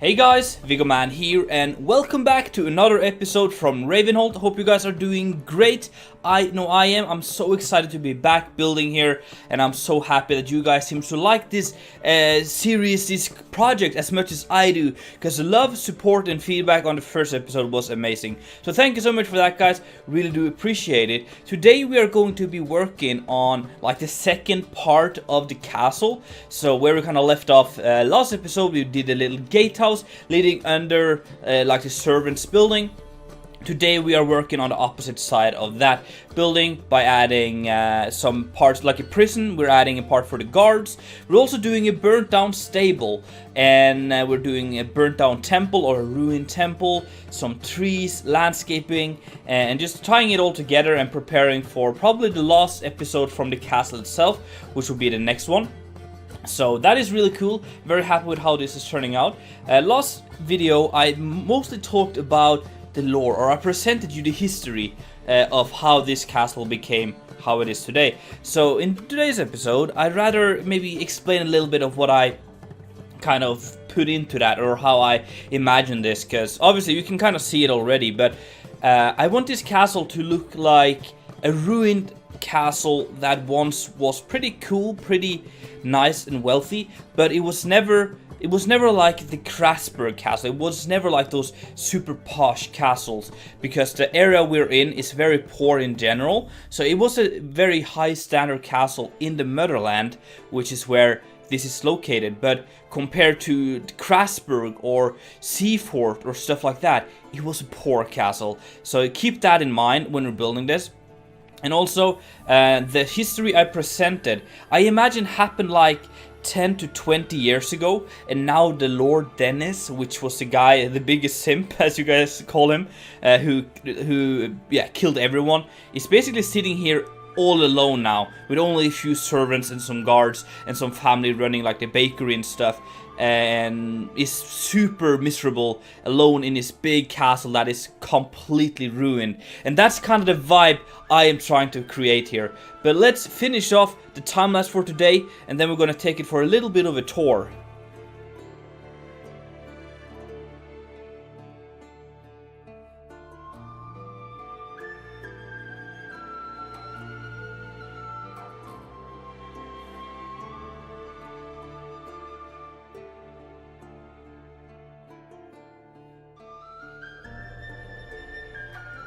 Hey guys, Viggoman here, and welcome back to another episode from Ravenholt. Hope you guys are doing great. I know I am. I'm so excited to be back building here, and I'm so happy that you guys seem to like this series, this project as much as I do, because the love, support, and feedback on the first episode was amazing. So thank you so much for that, guys. Really do appreciate it. Today we are going to be working on like the second part of the castle. So where we kind of left off last episode, we did a little gatehouse leading under like the servants building. Today we are working on the opposite side of that building by adding some parts like a prison. We're adding a part for the guards. We're also doing a burnt down stable, and we're doing a burnt down temple or a ruined temple, some trees, landscaping, and just tying it all together and preparing for probably the last episode from the castle itself, which will be the next one. So that is really cool. Very happy with how this is turning out. Last video I mostly talked about the lore, or I presented you the history of how this castle became how it is today. So in today's episode I'd rather maybe explain a little bit of what I kind of put into that, or how I imagine this, because obviously you can kind of see it already, but I want this castle to look like a ruined castle that once was pretty cool, pretty nice and wealthy, but it was never like the Krasberg castle. It was never like those super posh castles, because the area we're in is very poor in general. So it was a very high standard castle in the Mudderland, which is where this is located. But compared to Krasberg or Seafort or stuff like that, it was a poor castle. So keep that in mind when we're building this. And also, the history I presented, I imagine happened like 10 to 20 years ago, and now the Lord Dennis, which was the guy, the biggest simp as you guys call him, who killed everyone, is basically sitting here all alone now, with only a few servants and some guards and some family running like the bakery and stuff, and is super miserable alone in his big castle that is completely ruined. And that's kind of the vibe I am trying to create here. But let's finish off the time lapse for today, and then we're going to take it for a little bit of a tour.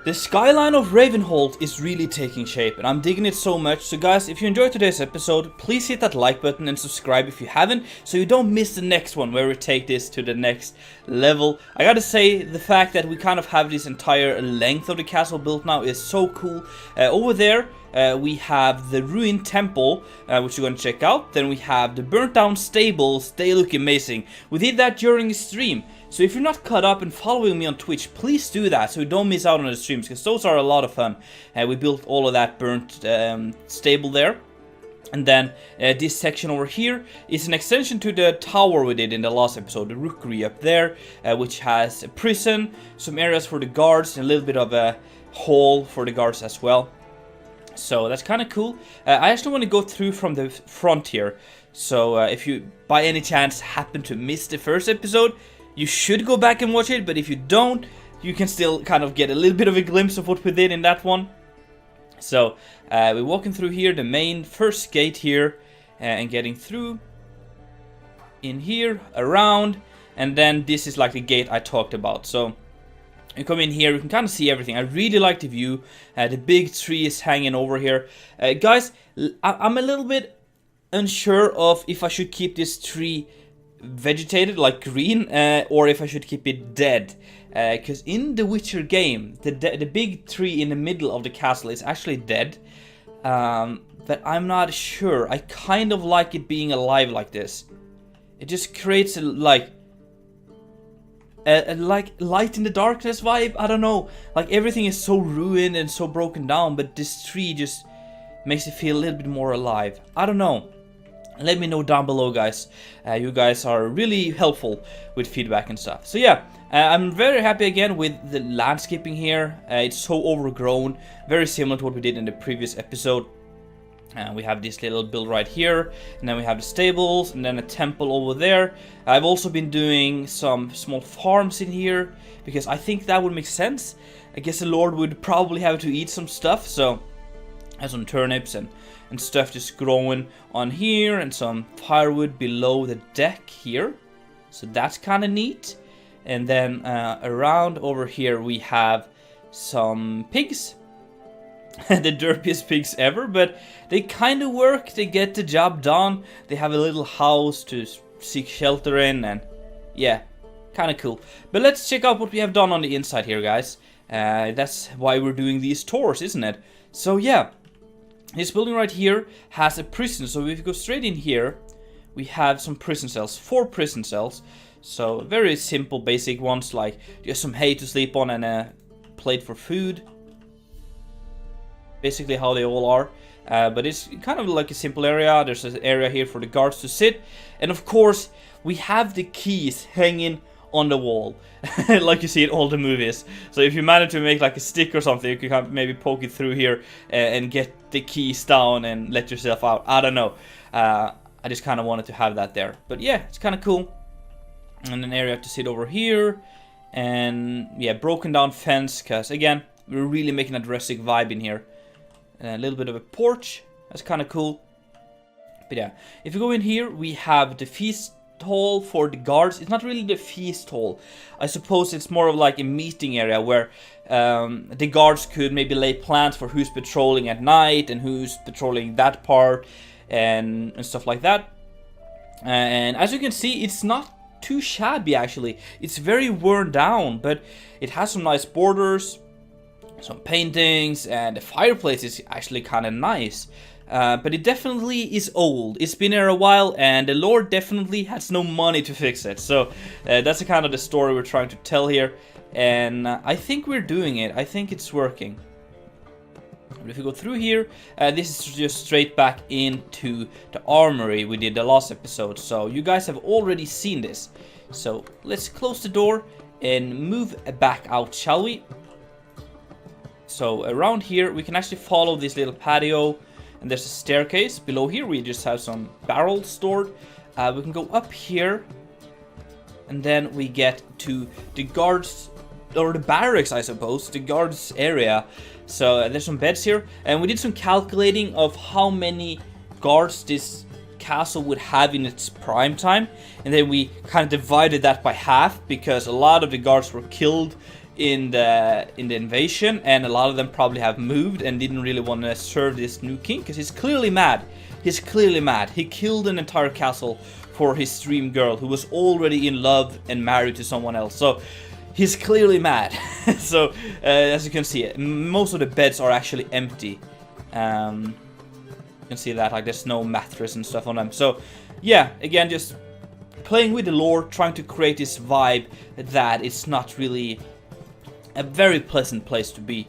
The skyline of Ravenholt is really taking shape, and I'm digging it so much. So guys, if you enjoyed today's episode, please hit that like button and subscribe if you haven't, so you don't miss the next one where we take this to the next level. I gotta say, the fact that we kind of have this entire length of the castle built now is so cool. Over there we have the ruined temple, which you're gonna check out. Then we have the burnt down stables. They look amazing. We did that during the stream. So if you're not caught up and following me on Twitch, please do that so you don't miss out on the streams, because those are a lot of fun. We built all of that burnt stable there. And then this section over here is an extension to the tower we did in the last episode, the rookery up there, which has a prison, some areas for the guards, and a little bit of a hall for the guards as well. So that's kind of cool. I actually want to go through from the front here. So if you by any chance happen to miss the first episode, you should go back and watch it, but if you don't, you can still kind of get a little bit of a glimpse of what we did in that one. So we're walking through here, the main first gate here, and getting through in here, around, and then this is like the gate I talked about. So you come in here, you can kind of see everything. I really like the view. The big tree is hanging over here. Guys, I'm a little bit unsure of if I should keep this tree vegetated, like green, or if I should keep it dead, because in the Witcher game the big tree in the middle of the castle is actually dead, but I'm not sure. I kind of like it being alive like this. It just creates a like light in the darkness vibe. I don't know, like everything is so ruined and so broken down, but this tree just makes it feel a little bit more alive. I don't know. Let me know down below, guys. You guys are really helpful with feedback and stuff. So yeah, I'm very happy again with the landscaping here. It's so overgrown, very similar to what we did in the previous episode. We have this little build right here, and then we have the stables, and then a temple over there. I've also been doing some small farms in here, because I think that would make sense. I guess the Lord would probably have to eat some stuff, so I have some turnips and stuff just growing on here, and some firewood below the deck here. So that's kind of neat. And then around over here we have some pigs. The derpiest pigs ever, but they kind of work, they get the job done. They have a little house to seek shelter in, and yeah, kind of cool. But let's check out what we have done on the inside here, guys. That's why we're doing these tours, isn't it? So yeah, this building right here has a prison, so if we go straight in here, we have some prison cells, 4 prison cells. So very simple, basic ones, like just some hay to sleep on and a plate for food. Basically how they all are, but it's kind of like a simple area. There's an area here for the guards to sit, and of course we have the keys hanging on the wall, like you see in all the movies. So if you manage to make like a stick or something, you can maybe poke it through here and get the keys down and let yourself out. I don't know. I just kind of wanted to have that there, but yeah, it's kind of cool. And an area to sit over here, and yeah, broken down fence, because again, we're really making a rustic vibe in here. A little bit of a porch, that's kind of cool. But yeah, if you go in here, we have the feast hall for the guards. It's not really the feast hall. I suppose it's more of like a meeting area where the guards could maybe lay plans for who's patrolling at night and who's patrolling that part and stuff like that. And as you can see, it's not too shabby actually. It's very worn down, but it has some nice borders, some paintings, and the fireplace is actually kind of nice. But it definitely is old. It's been there a while, and the Lord definitely has no money to fix it. So that's the kind of the story we're trying to tell here, and I think we're doing it. I think it's working. But if we go through here, this is just straight back into the armory we did the last episode. So you guys have already seen this. So let's close the door and move back out, shall we? So around here we can actually follow this little patio, and there's a staircase. Below here we just have some barrels stored. We can go up here, and then we get to the guards, or the barracks I suppose, the guards area. So there's some beds here, and we did some calculating of how many guards this castle would have in its prime time, and then we kind of divided that by half, because a lot of the guards were killed in the invasion, and a lot of them probably have moved and didn't really want to serve this new king, because he's clearly mad. He's clearly mad. He killed an entire castle for his dream girl who was already in love and married to someone else. So he's clearly mad. So as you can see, most of the beds are actually empty. You can see that, like, there's no mattress and stuff on them. So yeah, again, just playing with the lore, trying to create this vibe that it's not really a very pleasant place to be.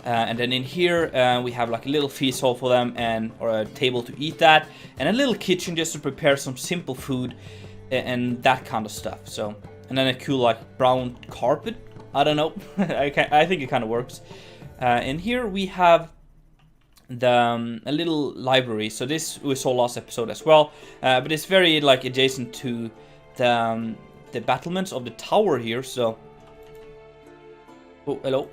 And then in here we have like a little feast hall for them, and or a table to eat that, and a little kitchen just to prepare some simple food and that kind of stuff. So, and then a cool like brown carpet. I don't know. I think it kind of works. In here we have the a little library. So this we saw last episode as well, but it's very like adjacent to the battlements of the tower here. So, oh, hello.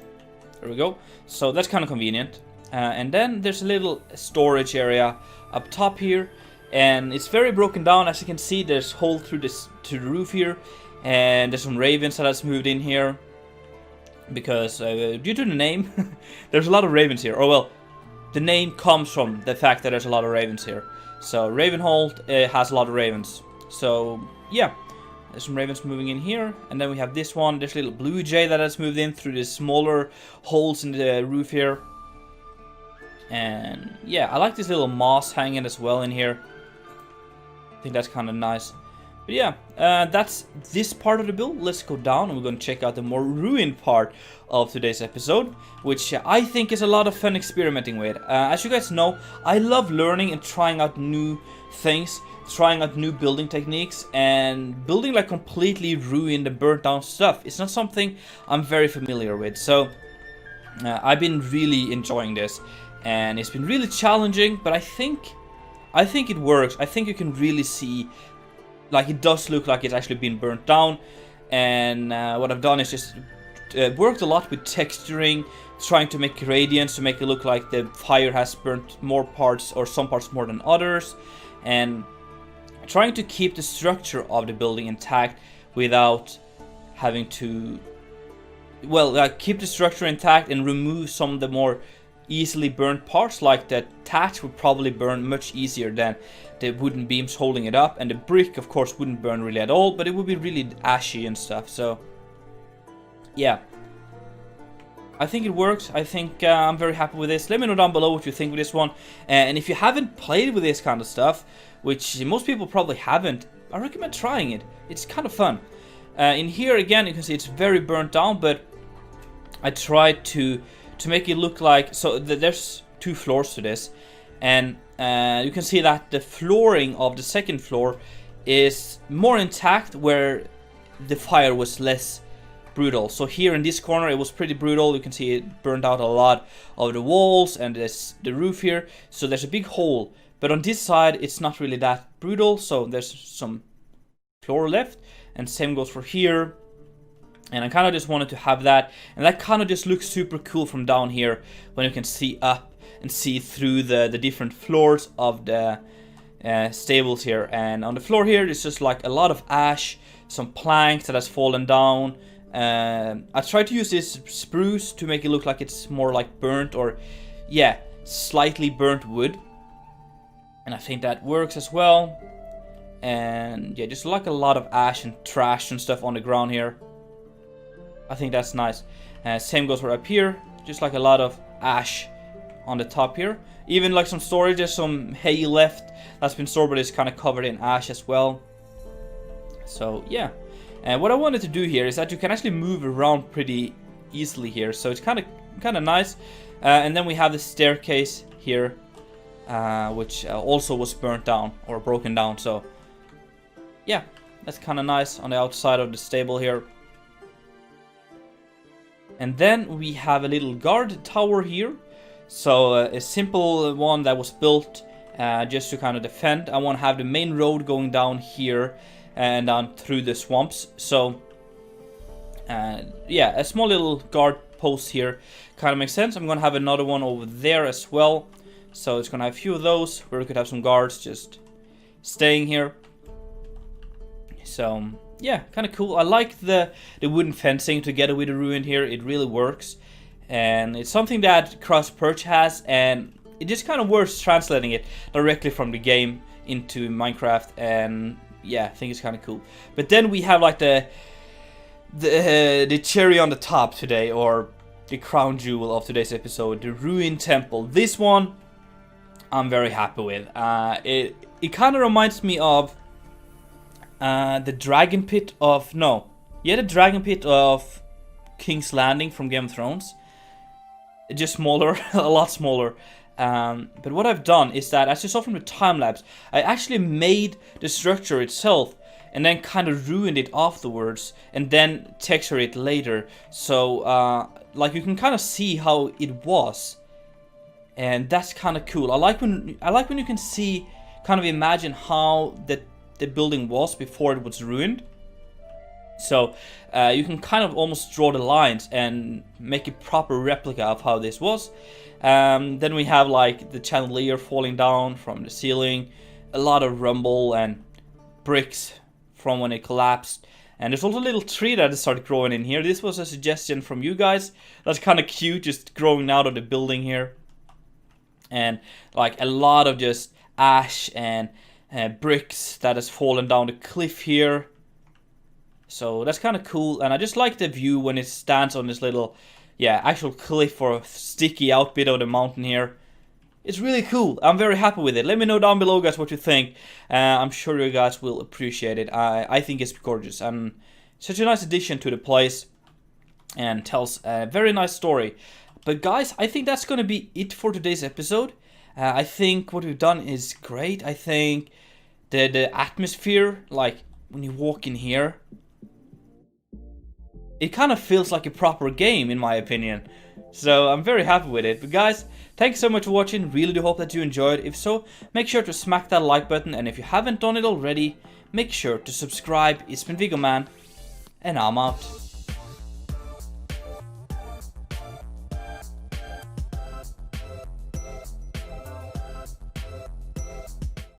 There we go. So that's kind of convenient. And then there's a little storage area up top here, and it's very broken down. As you can see, there's hole through this to the roof here, and there's some ravens that has moved in here because due to the name, there's a lot of ravens here. Or well, the name comes from the fact that there's a lot of ravens here. So Ravenholt has a lot of ravens. So yeah. There's some ravens moving in here, and then we have this one. There's a little blue jay that has moved in through the smaller holes in the roof here. And yeah, I like this little moss hanging as well in here. I think that's kind of nice. But yeah, that's this part of the build. Let's go down and we're going to check out the more ruined part of today's episode, which I think is a lot of fun experimenting with. As you guys know, I love learning and trying out new things, trying out new building techniques, and building like completely ruined and burnt down stuff. It's not something I'm very familiar with, so I've been really enjoying this. and it's been really challenging, but I think it works. I think you can really see, like, it does look like it's actually been burnt down. And what I've done is just worked a lot with texturing, trying to make gradients to make it look like the fire has burnt more parts, or some parts more than others, and trying to keep the structure of the building intact without having to, well, keep the structure intact and remove some of the more easily burnt parts. Like the thatch would probably burn much easier than the wooden beams holding it up, and the brick of course wouldn't burn really at all, but it would be really ashy and stuff. So yeah, I think it works. I think I'm very happy with this. Let me know down below what you think of this one, and if you haven't played with this kind of stuff, which most people probably haven't, I recommend trying it. It's kind of fun. In here again you can see it's very burnt down, but I tried to make it look like, so there's 2 floors to this, and you can see that the flooring of the second floor is more intact, where the fire was less brutal. So here in this corner it was pretty brutal. You can see it burned out a lot of the walls and the roof here, so there's a big hole. But on this side it's not really that brutal, so there's some floor left, and same goes for here. And I kind of just wanted to have that, and that kind of just looks super cool from down here, when you can see up and see through the different floors of the stables here. And on the floor here it's just like a lot of ash, some planks that has fallen down. I tried to use this spruce to make it look like it's more like burnt, or yeah, slightly burnt wood, and I think that works as well. And yeah, just like a lot of ash and trash and stuff on the ground here. I think that's nice. Same goes for up here, just like a lot of ash on the top here. Even like some storage, there's some hay left that's been stored, but it's kind of covered in ash as well. So yeah, and what I wanted to do here is that you can actually move around pretty easily here, so it's kind of nice. And then we have the staircase here, which also was burnt down or broken down. So yeah, that's kind of nice on the outside of the stable here. And then we have a little guard tower here. So a simple one that was built just to kind of defend. I want to have the main road going down here and down through the swamps. So yeah, a small little guard post here kind of makes sense. I'm going to have another one over there as well. So it's going to have a few of those where we could have some guards just staying here. So yeah, kind of cool. I like the wooden fencing together with the ruin here. It really works, and it's something that Perch has, and it just kind of works translating it directly from the game into Minecraft. And yeah, I think it's kind of cool. But then we have like the cherry on the top today, or the crown jewel of today's episode, the ruined temple. This one I'm very happy with. It kind of reminds me of the dragon pit of the dragon pit of King's Landing from Game of Thrones. Just smaller, a lot smaller. But what I've done is that, as you saw from the time lapse, I actually made the structure itself and then kind of ruined it afterwards, and then textured it later. So like you can kind of see how it was, and that's kind of cool. I like when you can see, kind of imagine how the building was before it was ruined. So you can kind of almost draw the lines and make a proper replica of how this was. Then we have like the chandelier falling down from the ceiling, a lot of rumble and bricks from when it collapsed. And there's also a little tree that has started growing in here. This was a suggestion from you guys. That's kind of cute, just growing out of the building here. And like a lot of just ash and bricks that has fallen down the cliff here. So that's kind of cool, and I just like the view when it stands on this little, actual cliff or sticky out bit of the mountain here. It's really cool. I'm very happy with it. Let me know down below, guys, what you think. I'm sure you guys will appreciate it. I think it's gorgeous and such a nice addition to the place, and tells a very nice story. But guys, I think that's gonna be it for today's episode. I think what we've done is great. I think the atmosphere, like when you walk in here, it kind of feels like a proper game, in my opinion. So I'm very happy with it. But guys, thanks so much for watching. Really do hope that you enjoyed. If so, make sure to smack that like button. And if you haven't done it already, make sure to subscribe. It's been Viggoman, and I'm out.